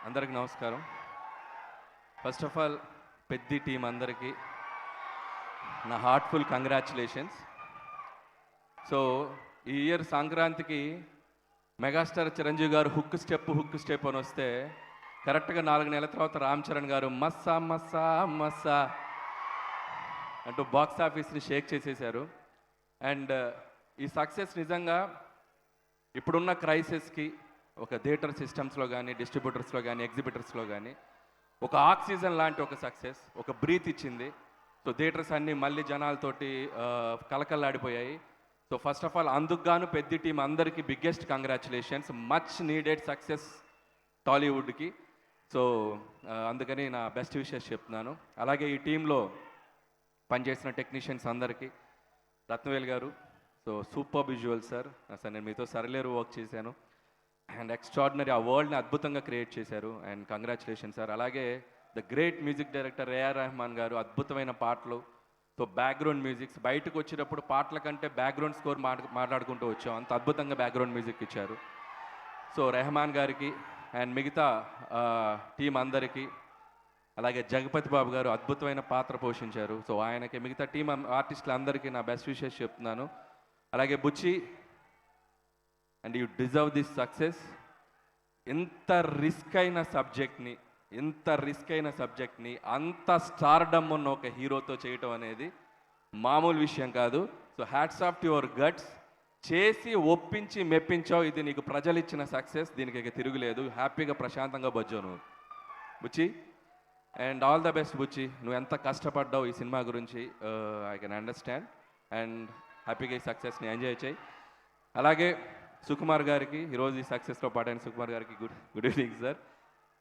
అందరికి నమస్కారం. First of all Peddi team అందరికీ నా హార్ట్ఫుల్ కంగ్రాచులేషన్స్. సో ఈ ఇయర్ సంక్రాంతికి మెగాస్టార్ చిరంజీవి గారు హుక్ స్టెప్ అని వస్తే కరెక్ట్గా 4 నెలల తర్వాత రామ్ చరణ్ గారు మస్సా మస్సా మస్సా అంటూ బాక్స్ ఆఫీస్ని షేక్ చేసేశారు. అండ్ ఈ సక్సెస్ నిజంగా ఇప్పుడున్న క్రైసిస్కి ఒక థియేటర్ సిస్టమ్స్లో కానీ, డిస్ట్రిబ్యూటర్స్లో కానీ, ఎగ్జిబిటర్స్లో కానీ ఒక ఆక్సిజన్ లాంటి ఒక సక్సెస్, ఒక బ్రీత్ ఇచ్చింది. సో థియేటర్స్ అన్నీ మళ్ళీ జనాలతోటి కలకల్లాడిపోయాయి. సో ఫస్ట్ ఆఫ్ ఆల్ అందుకు గాను పెద్ద టీం అందరికీ biggest congratulations. Much needed success టాలీవుడ్కి. సో అందుకని నా బెస్ట్ విషెస్ చెప్తున్నాను. అలాగే ఈ టీంలో పనిచేసిన టెక్నీషియన్స్ అందరికీ, రత్నవేల్ గారు సో సూపర్ విజువల్ సార్. అసలు నేను మీతో సరలేరు వర్క్ చేశాను అండ్ ఎక్స్ట్రాడినరీ ఆ వరల్డ్ని అద్భుతంగా క్రియేట్ చేశారు అండ్ కంగ్రాచులేషన్ సార్. అలాగే the great music director A R Rahman garu, అద్భుతమైన పాటలు. సో బ్యాక్గ్రౌండ్ మ్యూజిక్స్ బయటకు వచ్చేటప్పుడు పాటల కంటే బ్యాక్గ్రౌండ్ స్కోర్ మాట్లాడుకుంటూ వచ్చాం, అంత అద్భుతంగా బ్యాక్గ్రౌండ్ మ్యూజిక్ ఇచ్చారు. సో రెహమాన్ గారికి అండ్ మిగతా టీం అందరికీ, అలాగే జగపతి బాబు గారు అద్భుతమైన పాత్ర పోషించారు. సో ఆయనకి, మిగతా టీం ఆర్టిస్టులు అందరికీ నా బెస్ట్ విషెస్ చెప్తున్నాను. అలాగే Buchi, and you deserve this success. ఎంత రిస్క్ అయిన సబ్జెక్ట్ని అంత స్టార్డమ్ ఉన్న ఒక హీరోతో చేయటం అనేది మామూలు విషయం కాదు. So hats off to your guts. చేసి ఒప్పించి మెప్పించావు. ఇది నీకు ప్రజలు ఇచ్చిన సక్సెస్, దీనికి ఇక తిరుగులేదు. హ్యాపీగా ప్రశాంతంగా బజ్జావు నువ్వు బుచ్చి. అండ్ ఆల్ ద బెస్ట్ బుచ్చి. నువ్వు ఎంత కష్టపడ్డావు ఈ సినిమా గురించి ఐ కెన్ అండర్స్టాండ్. అండ్ హ్యాపీగా ఈ సక్సెస్ని ఎంజాయ్ చేయి. అలాగే సుకుమార్ గారికి, ఈరోజు ఈ సక్సెస్లో పాటైన సుకుమార్ గారికి గుడ్ ఈవినింగ్ సార్.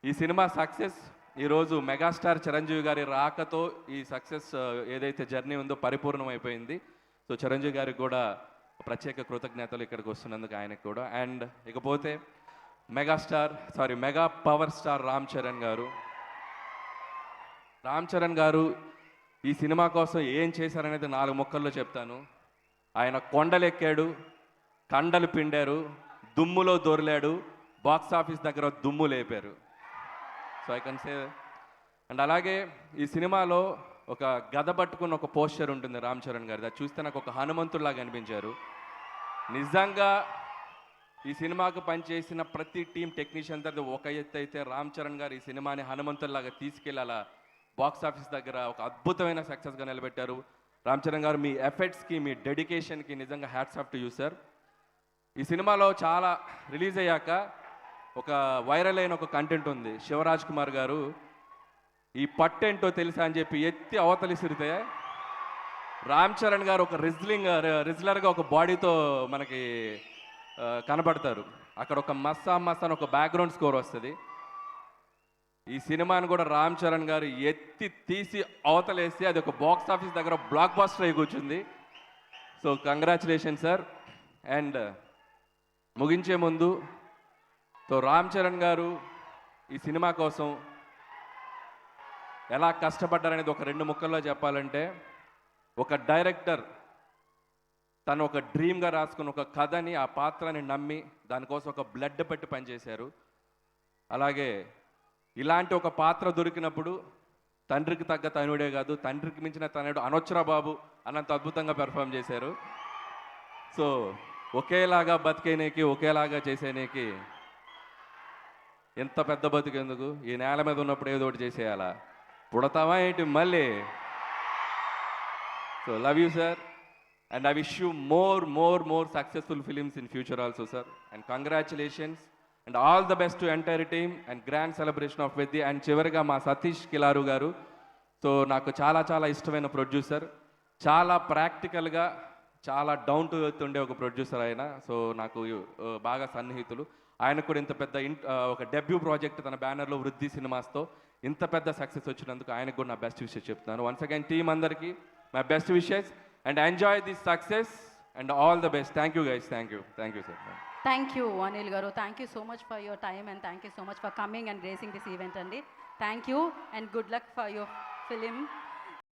ఈ సినిమా సక్సెస్ ఈరోజు మెగాస్టార్ చిరంజీవి గారి రాకతో ఈ సక్సెస్ ఏదైతే జర్నీ ఉందో పరిపూర్ణమైపోయింది. సో చిరంజీవి గారికి కూడా ప్రత్యేక కృతజ్ఞతలు ఇక్కడికి వస్తున్నందుకు, ఆయనకు కూడా. అండ్ ఇకపోతే mega power star Ram Charan గారు ఈ సినిమా కోసం ఏం చేశారనేది 4 ముక్కల్లో చెప్తాను. ఆయన కొండలెక్కాడు, కండలు పిండారు, దుమ్ములో దొర్లాడు, బాక్స్ ఆఫీస్ దగ్గర దుమ్ము లేపారు. So I can say. And అలాగే ఈ సినిమాలో ఒక గద పట్టుకున్న ఒక పోస్టర్ ఉంటుంది రామ్ చరణ్ గారిది. అది చూస్తే నాకు ఒక హనుమంతుడిలాగా అనిపించారు. నిజంగా ఈ సినిమాకు పనిచేసిన ప్రతి టీం టెక్నీషియన్ దగ్గర ఒక ఎత్తు అయితే, రామ్ చరణ్ గారు ఈ సినిమాని హనుమంతుడిలాగా తీసుకెళ్ళి అలా బాక్స్ ఆఫీస్ దగ్గర ఒక అద్భుతమైన సక్సెస్గా నిలబెట్టారు. రామ్ చరణ్ గారు, మీ ఎఫర్ట్స్కి, మీ డెడికేషన్కి నిజంగా hats off to you sir. ఈ సినిమాలో చాలా రిలీజ్ అయ్యాక ఒక వైరల్ అయిన ఒక కంటెంట్ ఉంది. శివరాజ్ కుమార్ గారు ఈ పట్టేంటో తెలుసా అని చెప్పి ఎత్తి అవతలిసిరితే రామ్ చరణ్ గారు ఒక రిజ్లర్గా ఒక బాడీతో మనకి కనబడతారు. అక్కడ ఒక మస్సా అని ఒక బ్యాక్గ్రౌండ్ స్కోర్ వస్తుంది. ఈ సినిమాని కూడా రామ్ చరణ్ గారు ఎత్తి తీసి అవతలేసి అది ఒక బాక్స్ ఆఫీస్ దగ్గర బ్లాక్ బస్టర్ అయి కూర్చుంది. So congratulation sir. అండ్ ముగించే ముందు, సో రామ్ చరణ్ గారు ఈ సినిమా కోసం ఎలా కష్టపడ్డారనేది ఒక 2 ముక్కల్లో చెప్పాలంటే, ఒక డైరెక్టర్ తను ఒక డ్రీమ్గా రాసుకున్న ఒక కథని, ఆ పాత్రని నమ్మి దానికోసం ఒక బ్లడ్ పెట్టి పనిచేశారు. అలాగే ఇలాంటి ఒక పాత్ర దొరికినప్పుడు తండ్రికి తగ్గ తనుడే కాదు, తండ్రికి మించిన తనుడు అనొచ్చరా బాబు అన్నంత అద్భుతంగా పెర్ఫామ్ చేశారు. సో ఒకేలాగా బతికేనేకి, ఒకేలాగా చేసేనేకి ఎంత పెద్ద బతికేందుకు, ఈ నేల మీద ఉన్నప్పుడు ఏదో ఒకటి చేసేయాలా, పుడతావా ఏంటి మళ్ళీ. So love you sir and I wish you more successful films in future also sir. And congratulations and all the best to entire team and grand celebration of Peddi. And చివరిగా మా సతీష్ కిలారు గారు, సో నాకు చాలా ఇష్టమైన ప్రొడ్యూసర్. చాలా ప్రాక్టికల్గా, చాలా down to earth ఉండే ఒక ప్రొడ్యూసర్ ఆయన. సో నాకు బాగా సన్నిహితులు. ఆయనకు కూడా ఇంత పెద్ద ఒక డెబ్యూ ప్రాజెక్ట్ తన బ్యానర్లో వృద్ధి సినిమాస్తో ఇంత పెద్ద సక్సెస్ వచ్చినందుకు ఆయనకు కూడా నా బెస్ట్ విషెస్ చెప్తున్నాను. వన్స్ అగైన్ టీం అందరికీ my best wishes and enjoy this success and all the best. Thank you guys. Thank you sir. Thank you, Anil Garu. Thank you so much for your time and thank you so much for coming and gracing this event, Andy. Thank you and good luck for your film.